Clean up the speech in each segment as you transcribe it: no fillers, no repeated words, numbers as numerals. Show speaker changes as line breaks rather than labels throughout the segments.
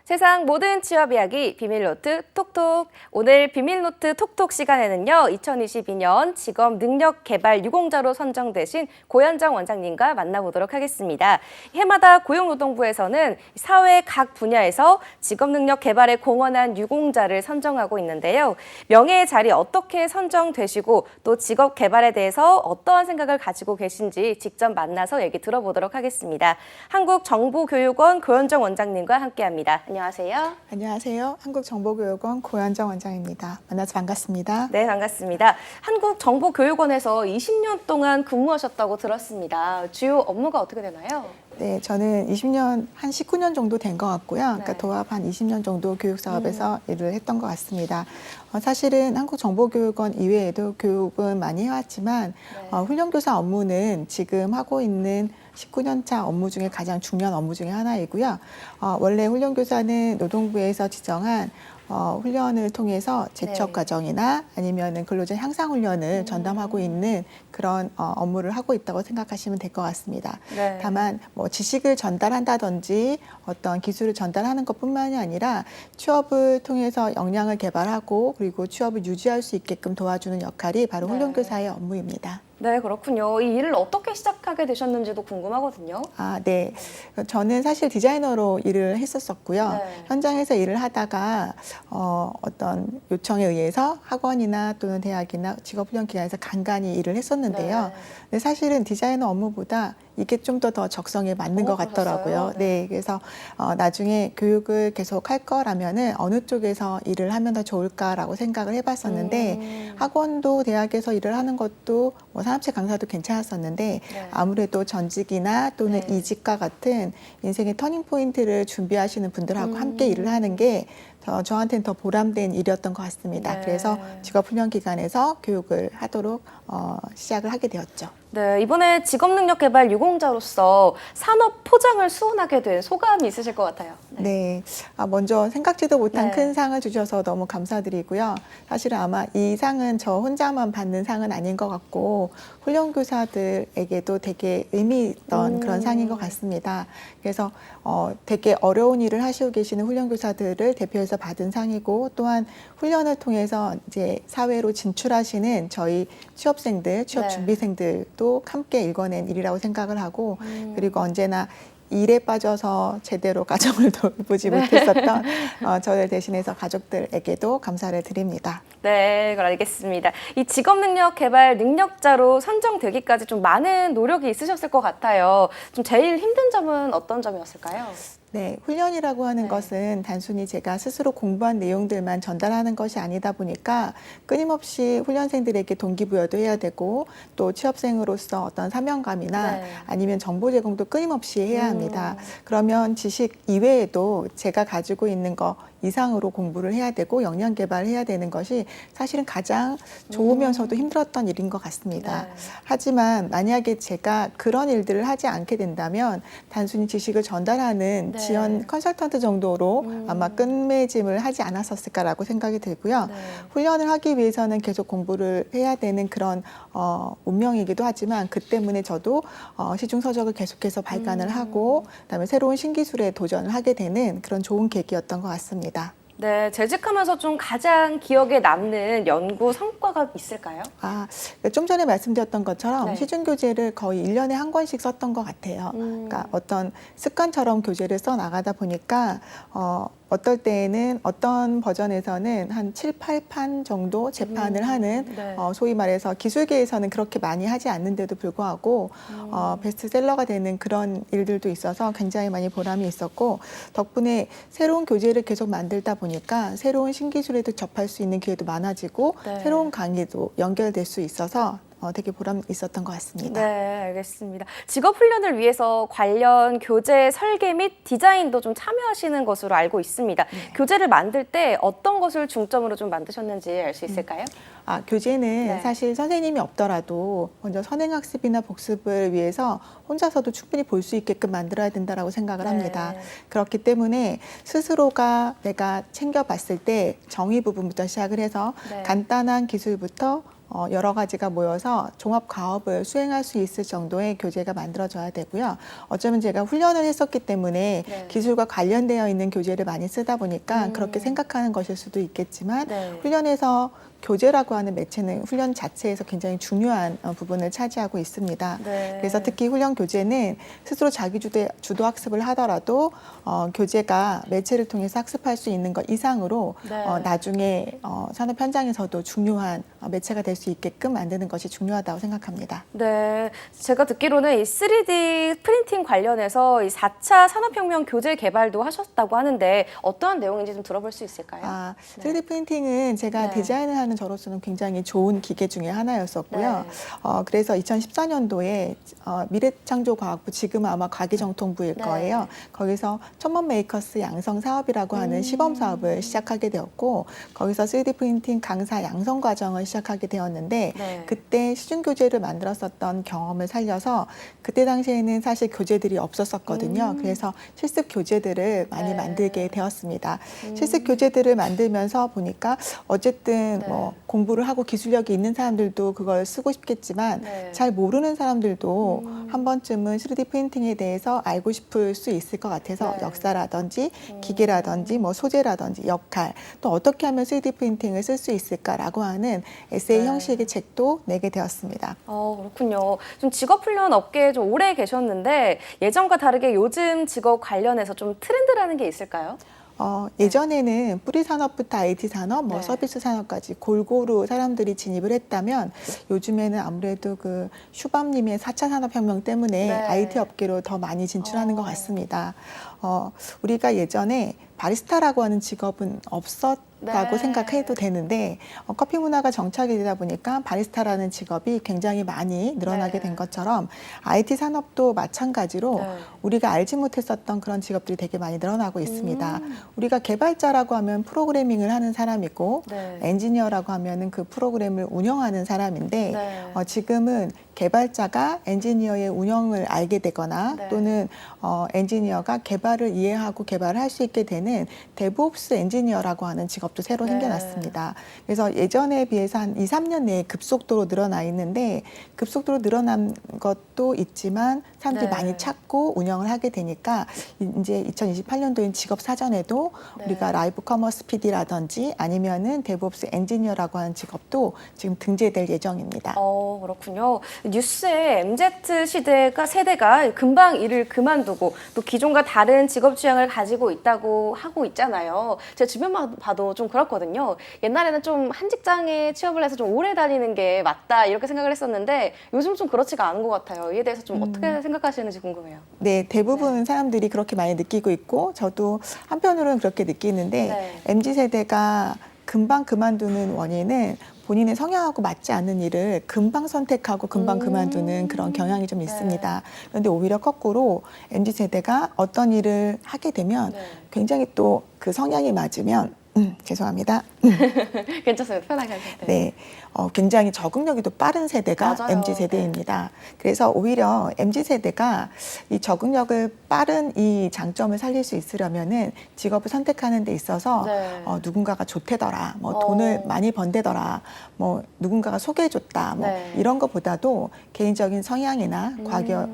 세상 모든 취업 이야기 비밀노트 톡톡. 오늘 비밀노트 톡톡 시간에는요. 2022년 직업 능력 개발 유공자로 선정되신 고현정 원장님과 만나보도록 하겠습니다. 해마다 고용노동부에서는 사회 각 분야에서 직업 능력 개발에 공헌한 유공자를 선정하고 있는데요. 명예의 자리 어떻게 선정되시고 또 직업 개발에 대해서 어떠한 생각을 가지고 계신지 직접 만나서 얘기 들어보도록 하겠습니다. 한국정보교육원 고현정 원장님과 함께합니다. 안녕하세요.
안녕하세요. 한국정보교육원 고현정 원장입니다. 만나서 반갑습니다.
네, 반갑습니다. 한국정보교육원에서 20년 동안 근무하셨다고 들었습니다. 주요 업무가 어떻게 되나요?
네, 저는 20년, 한 19년 정도 된 것 같고요. 그러니까
네.
도합 한 20년 정도 교육사업에서 일을 했던 것 같습니다. 사실은 한국정보교육원 이외에도 교육은 많이 해왔지만
네.
훈련교사 업무는 지금 하고 있는 19년 차 업무 중에 가장 중요한 업무 중에 하나이고요. 원래 훈련교사는 노동부에서 지정한 훈련을 통해서 제척
네.
과정이나 아니면은 근로자 향상 훈련을 전담하고 있는 그런 업무를 하고 있다고 생각하시면 될 것 같습니다.
네.
다만 뭐 지식을 전달한다든지 어떤 기술을 전달하는 것뿐만이 아니라 취업을 통해서 역량을 개발하고 그리고 취업을 유지할 수 있게끔 도와주는 역할이 바로
네.
훈련교사의 업무입니다.
네, 그렇군요. 이 일을 어떻게 시작하게 되셨는지도 궁금하거든요.
네. 저는 사실 디자이너로 일을 했었었고요.
네.
현장에서 일을 하다가 어떤 요청에 의해서 학원이나 또는 대학이나 직업훈련기관에서 간간히 일을 했었는데요.
네.
근데 사실은 디자이너 업무보다 이게 좀 더 적성에 맞는 것 같더라고요.
그러셨어요?
네. 그래서 나중에 교육을 계속 할 거라면은 어느 쪽에서 일을 하면 더 좋을까라고 생각을 해봤었는데 학원도 대학에서 일을 하는 것도 뭐 산업체 강사도 괜찮았었는데
네.
아무래도 전직이나 또는
네.
이직과 같은 인생의 터닝 포인트를 준비하시는 분들하고 함께 일을 하는 게 저한테는 더 보람된 일이었던 것 같습니다.
네.
그래서 직업훈련기관에서 교육을 하도록 시작을 하게 되었죠.
네, 이번에 직업능력개발 유공자로서 산업 포장을 수원하게 된 소감이 있으실 것 같아요.
네. 먼저 생각지도 못한
네.
큰 상을 주셔서 너무 감사드리고요. 사실은 아마 이 상은 저 혼자만 받는 상은 아닌 것 같고 훈련교사들에게도 되게 의미 있던 그런 상인 것 같습니다. 그래서 되게 어려운 일을 하시고 계시는 훈련교사들을 대표해서 받은 상이고 또한 훈련을 통해서 이제 사회로 진출하시는 저희 취업생들, 취업준비생들도 함께 일궈낸 일이라고 생각을 하고 그리고 언제나 일에 빠져서 제대로 가정을 돌보지 못했었던 저를 대신해서 가족들에게도 감사를 드립니다.
네, 그걸 알겠습니다. 이 직업능력 개발 능력자로 선정되기까지 좀 많은 노력이 있으셨을 것 같아요. 좀 제일 힘든 점은 어떤 점이었을까요?
네, 훈련이라고 하는
네.
것은 단순히 제가 스스로 공부한 내용들만 전달하는 것이 아니다 보니까 끊임없이 훈련생들에게 동기부여도 해야 되고 또 취업생으로서 어떤 사명감이나
네.
아니면 정보 제공도 끊임없이 해야 합니다. 그러면 지식 이외에도 제가 가지고 있는 거 이상으로 공부를 해야 되고 역량 개발을 해야 되는 것이 사실은 가장 좋으면서도 힘들었던 일인 것 같습니다.
네.
하지만 만약에 제가 그런 일들을 하지 않게 된다면 단순히 지식을 전달하는
네.
지원 컨설턴트 정도로 아마 끝맺음을 하지 않았었을까라고 생각이 들고요.
네.
훈련을 하기 위해서는 계속 공부를 해야 되는 그런 운명이기도 하지만 그 때문에 저도 시중 서적을 계속해서 발간을 하고 그다음에 새로운 신기술에 도전을 하게 되는 그런 좋은 계기였던 것 같습니다.
네, 재직하면서 좀 가장 기억에 남는 연구 성과가 있을까요?
좀 전에 말씀드렸던 것처럼
네.
시중 교재를 거의 1년에 한 권씩 썼던 것 같아요. 그러니까 어떤 습관처럼 교재를 써 나가다 보니까 어떨 때에는 어떤 버전에서는 한 7, 8판 정도 재판을 하는
네.
소위 말해서 기술계에서는 그렇게 많이 하지 않는데도 불구하고 베스트셀러가 되는 그런 일들도 있어서 굉장히 많이 보람이 있었고 덕분에 새로운 교재를 계속 만들다 보니까 새로운 신기술에도 접할 수 있는 기회도 많아지고
네.
새로운 강의도 연결될 수 있어서 되게 보람 있었던 것 같습니다.
네, 알겠습니다. 직업 훈련을 위해서 관련 교재 설계 및 디자인도 좀 참여하시는 것으로 알고 있습니다. 교재를 만들 때 어떤 것을 중점으로 좀 만드셨는지 알 수 있을까요?
교재는
네.
사실 선생님이 없더라도 먼저 선행학습이나 복습을 위해서 혼자서도 충분히 볼 수 있게끔 만들어야 된다라고 생각을
네.
합니다. 그렇기 때문에 스스로가 내가 챙겨봤을 때 정의 부분부터 시작을 해서
네.
간단한 기술부터 여러 가지가 모여서 종합 과업을 수행할 수 있을 정도의 교재가 만들어져야 되고요. 어쩌면 제가 훈련을 했었기 때문에
네.
기술과 관련되어 있는 교재를 많이 쓰다 보니까 그렇게 생각하는 것일 수도 있겠지만
네.
훈련에서 교재라고 하는 매체는 훈련 자체에서 굉장히 중요한 부분을 차지하고 있습니다.
네.
그래서 특히 훈련 교재는 스스로 자기 주도 학습을 하더라도 교재가 매체를 통해서 학습할 수 있는 것 이상으로
네.
나중에 산업 현장에서도 중요한 매체가 될 수 있게끔 만드는 것이 중요하다고 생각합니다.
네, 제가 듣기로는 이 3D 프린팅 관련해서 이 4차 산업혁명 교재 개발도 하셨다고 하는데 어떠한 내용인지 좀 들어볼 수 있을까요?
3D 프린팅은 제가
네.
디자인을 하는 저로서는 굉장히 좋은 기계 중에 하나였었고요.
네.
그래서 2014년도에 미래창조과학부, 지금 아마 과기정통부일
네.
거예요. 거기서 천먼 메이커스 양성 사업이라고 하는 시범 사업을 시작하게 되었고, 거기서 3D 프린팅 강사 양성 과정을 시작하게 되었는데,
네.
그때 시중 교재를 만들었었던 경험을 살려서 그때 당시에는 사실 교재들이 없었었거든요. 그래서 실습 교재들을 많이
네.
만들게 되었습니다. 실습 교재들을 만들면서 보니까 어쨌든
네.
뭐 공부를 하고 기술력이 있는 사람들도 그걸 쓰고 싶겠지만
네.
잘 모르는 사람들도 한 번쯤은 3D 프린팅에 대해서 알고 싶을 수 있을 것 같아서
네.
역사라든지 기계라든지 뭐 소재라든지 역할, 또 어떻게 하면 3D 프린팅을 쓸 수 있을까라고 하는 에세이
네.
형식의 책도 내게 되었습니다.
그렇군요. 좀 직업 훈련 업계에 좀 오래 계셨는데 예전과 다르게 요즘 직업 관련해서 좀 트렌드라는 게 있을까요?
예전에는 뿌리 산업부터 IT 산업, 뭐
네.
서비스 산업까지 골고루 사람들이 진입을 했다면 요즘에는 아무래도 그 슈밥님의 4차 산업혁명 때문에
네.
IT 업계로 더 많이 진출하는 것 같습니다. 우리가 예전에 바리스타라고 하는 직업은 없었다고
네.
생각해도 되는데 커피 문화가 정착이 되다 보니까 바리스타라는 직업이 굉장히 많이 늘어나게
네.
된 것처럼 IT 산업도 마찬가지로
네.
우리가 알지 못했었던 그런 직업들이 되게 많이 늘어나고 있습니다. 우리가 개발자라고 하면 프로그래밍을 하는 사람이고
네.
엔지니어라고 하면은 그 프로그램을 운영하는 사람인데
네.
지금은 개발자가 엔지니어의 운영을 알게 되거나
네.
또는 엔지니어가 개발을 이해하고 개발을 할 수 있게 되는 데브옵스 엔지니어라고 하는 직업도 새로
네.
생겨났습니다. 그래서 예전에 비해서 한 2, 3년 내에 급속도로 늘어나 있는데 급속도로 늘어난 것도 있지만 사람들이
네.
많이 찾고 운영을 하게 되니까 이제 2028년도엔 직업 사전에도
네.
우리가 라이브 커머스 PD라든지 아니면은 데브옵스 엔지니어라고 하는 직업도 지금 등재될 예정입니다.
그렇군요. 뉴스에 MZ 세대가 금방 일을 그만두고 또 기존과 다른 직업 취향을 가지고 있다고 하고 있잖아요. 제 주변만 봐도 좀 그렇거든요. 옛날에는 좀 한 직장에 취업을 해서 좀 오래 다니는 게 맞다 이렇게 생각을 했었는데 요즘 좀 그렇지가 않은 것 같아요. 이에 대해서 좀 어떻게 생각하시는지 궁금해요.
네, 대부분 사람들이 그렇게 많이 느끼고 있고 저도 한편으로는 그렇게 느끼는데
네.
MZ세대가 금방 그만두는 원인은 본인의 성향하고 맞지 않는 일을 금방 선택하고 금방 그만두는 그런 경향이 좀 있습니다. 그런데 오히려 거꾸로 MZ세대가 어떤 일을 하게 되면
네.
굉장히 또 그 성향이 맞으면 죄송합니다.
괜찮습니다. 편하게 하세요.
네, 굉장히 적응력이 또 빠른 세대가
맞아요.
MZ세대입니다. 그래서 오히려 MZ세대가 이 적응력을 빠른 이 장점을 살릴 수 있으려면은 직업을 선택하는 데 있어서
네.
누군가가 좋대더라, 뭐 돈을 많이 번대더라, 뭐 누군가가 소개해줬다, 뭐
네.
이런 것보다도 개인적인 성향이나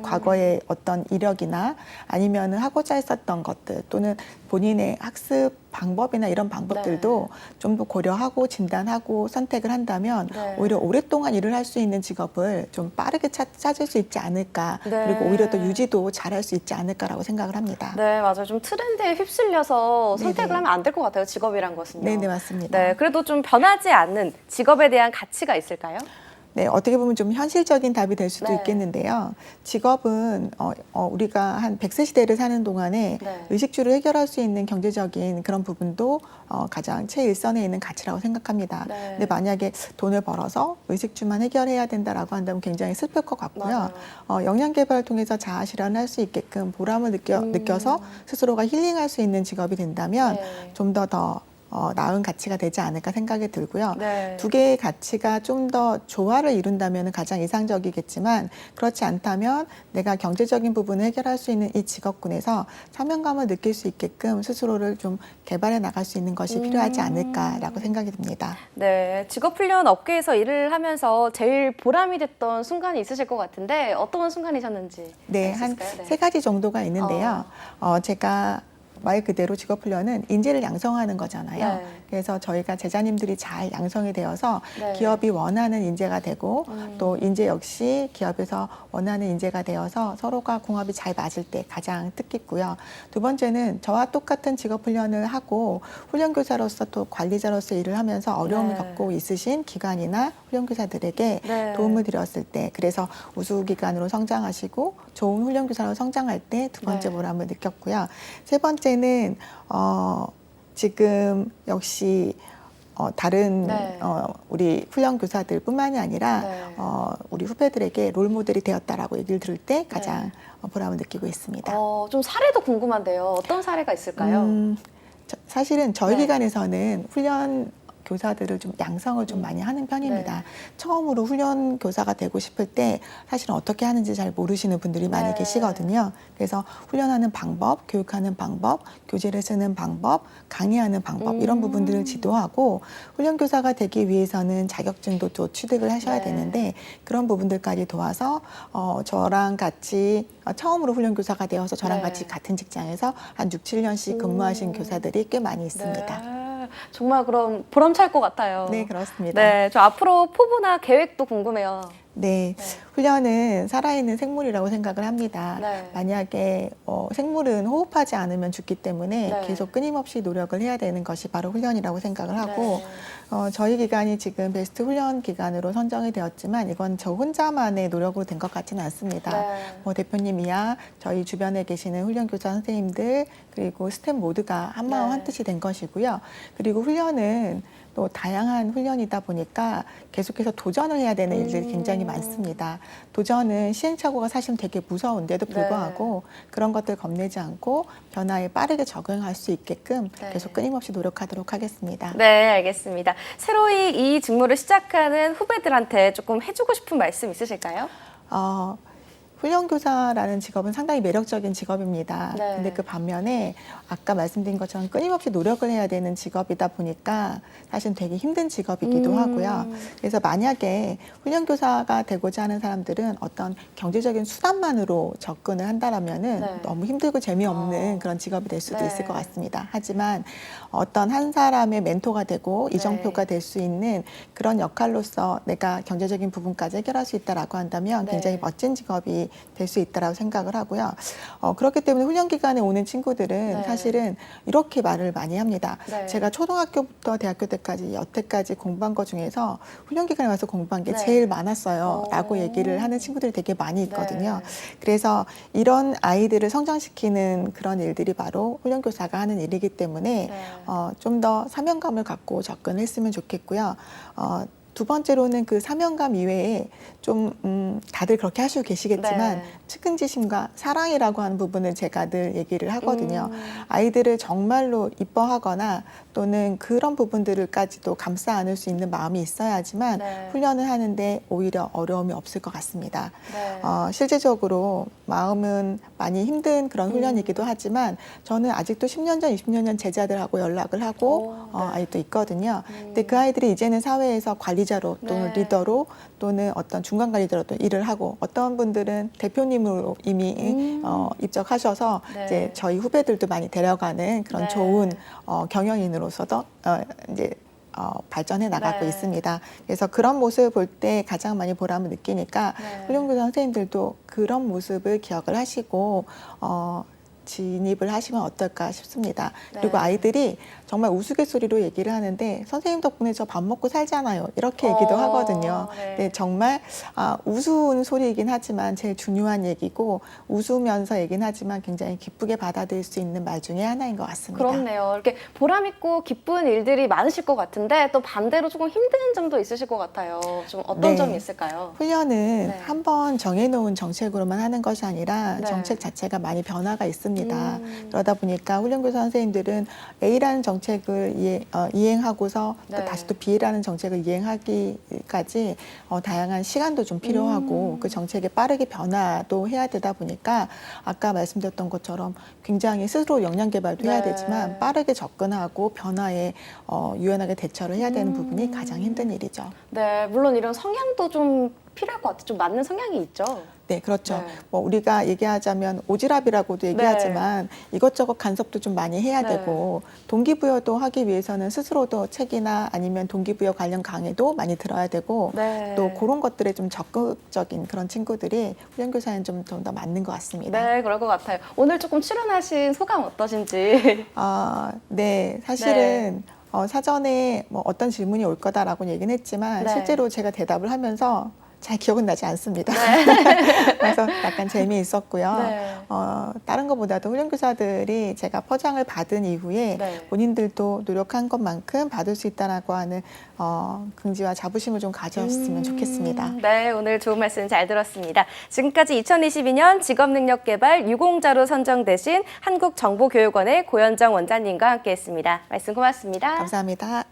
과거의 어떤 이력이나 아니면은 하고자 했었던 것들 또는 본인의 학습 방법이나 이런 방법들도 좀 더 고려하고 진단하고 선택을 한다면
네.
오히려 오랫동안 일을 할 수 있는 직업을 좀 빠르게 찾을 수 있지 않을까.
네.
그리고 오히려 또 유지도 잘할 수 있지 않을까라고 생각을 합니다.
네, 맞아요. 좀 트렌드에 휩쓸려서
네네.
선택을 하면 안 될 것 같아요. 직업이란 것은요.
네, 맞습니다.
네, 그래도 좀 변하지 않는 직업에 대한 가치가 있을까요?
네, 어떻게 보면 좀 현실적인 답이 될 수도
네.
있겠는데요. 직업은 우리가 한 100세 시대를 사는 동안에
네.
의식주를 해결할 수 있는 경제적인 그런 부분도 가장 최일선에 있는 가치라고 생각합니다.
네.
근데 만약에 돈을 벌어서 의식주만 해결해야 된다라고 한다면 굉장히 슬플 것 같고요. 역량 개발을 통해서 자아 실현을 할 수 있게끔 보람을 느껴서 스스로가 힐링할 수 있는 직업이 된다면
네.
좀 더 나은 가치가 되지 않을까 생각이 들고요.
네.
두 개의 가치가 좀 더 조화를 이룬다면 가장 이상적이겠지만 그렇지 않다면 내가 경제적인 부분을 해결할 수 있는 이 직업군에서 사명감을 느낄 수 있게끔 스스로를 좀 개발해 나갈 수 있는 것이 필요하지 않을까라고 생각이 듭니다.
네, 직업훈련 업계에서 일을 하면서 제일 보람이 됐던 순간이 있으실 것 같은데 어떤 순간이셨는지
네,
알 수
한
있을까요?
세 가지 정도가 있는데요. 제가 말 그대로 직업훈련은 인재를 양성하는 거잖아요.
네.
그래서 저희가 제자님들이 잘 양성이 되어서
네.
기업이 원하는 인재가 되고 또 인재 역시 기업에서 원하는 인재가 되어서 서로가 궁합이 잘 맞을 때 가장 뜻깊고요. 두 번째는 저와 똑같은 직업훈련을 하고 훈련교사로서 또 관리자로서 일을 하면서 어려움을
네.
겪고 있으신 기관이나 훈련교사들에게
네.
도움을 드렸을 때, 그래서 우수기관으로 성장하시고 좋은 훈련교사로 성장할 때 두 번째
네.
보람을 느꼈고요. 세 번째는 지금 역시 다른
네.
우리 훈련교사들뿐만이 아니라
네.
우리 후배들에게 롤모델이 되었다라고 얘기를 들을 때 가장 보람을 느끼고 있습니다.
좀 사례도 궁금한데요. 어떤 사례가 있을까요?
사실은 저희
네.
기관에서는 훈련 교사들을 좀 양성을 좀 많이 하는 편입니다.
네.
처음으로 훈련 교사가 되고 싶을 때 사실은 어떻게 하는지 잘 모르시는 분들이 많이
네.
계시거든요. 그래서 훈련하는 방법, 교육하는 방법, 교재를 쓰는 방법, 강의하는 방법 이런 부분들을 지도하고 훈련 교사가 되기 위해서는 자격증도 또 취득을 하셔야
네.
되는데 그런 부분들까지 도와서 저랑 같이 처음으로 훈련 교사가 되어서 저랑
네.
같이 같은 직장에서 한 6, 7년씩 근무하신 교사들이 꽤 많이 있습니다.
네. 정말 그럼 보람찰 것 같아요.
네, 그렇습니다.
네, 저 앞으로 포부나 계획도 궁금해요.
네,
네.
훈련은 살아있는 생물이라고 생각을 합니다.
네.
만약에 생물은 호흡하지 않으면 죽기 때문에
네.
계속 끊임없이 노력을 해야 되는 것이 바로 훈련이라고 생각을 하고
네.
저희 기관이 지금 베스트 훈련 기관으로 선정이 되었지만 이건 저 혼자만의 노력으로 된 것 같지는 않습니다.
네.
대표님이야 저희 주변에 계시는 훈련교사 선생님들 그리고 스텝 모두가 한마음
네.
한뜻이 된 것이고요. 그리고 훈련은 또 다양한 훈련이다 보니까 계속해서 도전을 해야 되는 일들이 굉장히 많습니다. 도전은 시행착오가 사실 되게 무서운데도 불구하고 그런 것들 겁내지 않고 변화에 빠르게 적응할 수 있게끔
네.
계속 끊임없이 노력하도록 하겠습니다.
네, 알겠습니다. 새로이 이 직무를 시작하는 후배들한테 조금 해주고 싶은 말씀 있으실까요?
훈련교사라는 직업은 상당히 매력적인 직업입니다.
네.
근데 그 반면에 아까 말씀드린 것처럼 끊임없이 노력을 해야 되는 직업이다 보니까 사실 되게 힘든 직업이기도 하고요. 그래서 만약에 훈련교사가 되고자 하는 사람들은 어떤 경제적인 수단만으로 접근을 한다라면은
네.
너무 힘들고 재미없는 그런 직업이 될 수도
네.
있을 것 같습니다. 하지만 어떤 한 사람의 멘토가 되고
네.
이정표가 될 수 있는 그런 역할로서 내가 경제적인 부분까지 해결할 수 있다라고 한다면
네.
굉장히 멋진 직업이 될 수 있다라고 생각을 하고요. 그렇기 때문에 훈련기관에 오는 친구들은
네.
사실은 이렇게 말을 많이 합니다.
네.
제가 초등학교부터 대학교 때까지 여태까지 공부한 것 중에서 훈련기관에 와서 공부한 게
네.
제일 많았어요. 라고
오.
얘기를 하는 친구들이 되게 많이 있거든요.
네.
그래서 이런 아이들을 성장시키는 그런 일들이 바로 훈련교사가 하는 일이기 때문에
네.
좀 더 사명감을 갖고 접근했으면 좋겠고요. 두 번째로는 그 사명감 이외에 좀 다들 그렇게 하시고 계시겠지만
네.
측은지심과 사랑이라고 하는 부분을 제가 늘 얘기를 하거든요. 아이들을 정말로 이뻐하거나 또는 그런 부분들까지도 감싸 안을 수 있는 마음이 있어야지만
네.
훈련을 하는데 오히려 어려움이 없을 것 같습니다.
네.
실제적으로 마음은 많이 힘든 그런 훈련이기도 하지만 저는 아직도 10년 전, 20년 전 제자들하고 연락을 하고
오, 네.
아직도 있거든요. 근데 그 아이들이 이제는 사회에서 관리자로 또는
네.
리더로 또는 어떤 중간 관리자로 또 일을 하고 어떤 분들은 대표님으로 이미 입적하셔서
네.
이제 저희 후배들도 많이 데려가는 그런
네.
좋은 경영인으로서도 이제 발전해 나가고
네.
있습니다. 그래서 그런 모습을 볼 때 가장 많이 보람을 느끼니까
네.
훈련교사 선생님들도 그런 모습을 기억을 하시고 진입을 하시면 어떨까 싶습니다.
네.
그리고 아이들이 정말 우스갯소리로 얘기를 하는데 선생님 덕분에 저 밥 먹고 살잖아요. 이렇게 얘기도 하거든요.
네.
네, 정말 우스운 소리이긴 하지만 제일 중요한 얘기고 웃으면서 얘기는 하지만 굉장히 기쁘게 받아들일 수 있는 말 중에 하나인 것 같습니다.
그렇네요. 이렇게 보람 있고 기쁜 일들이 많으실 것 같은데 또 반대로 조금 힘든 점도 있으실 것 같아요. 좀 어떤
네.
점이 있을까요?
훈련은
네.
한 번 정해놓은 정책으로만 하는 것이 아니라
네.
정책 자체가 많이 변화가 있습니다. 있습니다. 그러다 보니까 훈련교사 선생님들은 A라는 정책을 이행하고서 또
네.
다시 또 B라는 정책을 이행하기까지 다양한 시간도 좀 필요하고 그 정책에 빠르게 변화도 해야 되다 보니까 아까 말씀드렸던 것처럼 굉장히 스스로 역량 개발도 해야
네.
되지만 빠르게 접근하고 변화에 유연하게 대처를 해야 되는 부분이 가장 힘든 일이죠.
네, 물론 이런 성향도 좀 필요할 것 같아요. 좀 맞는 성향이 있죠.
네, 그렇죠.
네.
뭐 우리가 얘기하자면 오지랖이라고도 얘기하지만 이것저것 간섭도 좀 많이 해야
네.
되고 동기부여도 하기 위해서는 스스로도 책이나 아니면 동기부여 관련 강의도 많이 들어야 되고
네.
또 그런 것들에 좀 적극적인 그런 친구들이 훈련교사에는 좀 더 맞는 것 같습니다.
네, 그럴 것 같아요. 오늘 조금 출연하신 소감 어떠신지.
네, 사실은 사전에 뭐 어떤 질문이 올 거다라고 얘기는 했지만
네.
실제로 제가 대답을 하면서 잘 기억은 나지 않습니다. 그래서 약간 재미있었고요.
네.
다른 것보다도 훈련교사들이 제가 포장을 받은 이후에
네.
본인들도 노력한 것만큼 받을 수 있다라고 하는 긍지와 자부심을 좀 가졌으면 좋겠습니다.
네, 오늘 좋은 말씀 잘 들었습니다. 지금까지 2022년 직업능력개발 유공자로 선정되신 한국정보교육원의 고현정 원장님과 함께했습니다. 말씀 고맙습니다.
감사합니다.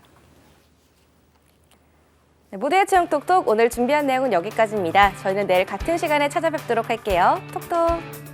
네, 모두의 체험 톡톡 오늘 준비한 내용은 여기까지입니다. 저희는 내일 같은 시간에 찾아뵙도록 할게요. 톡톡.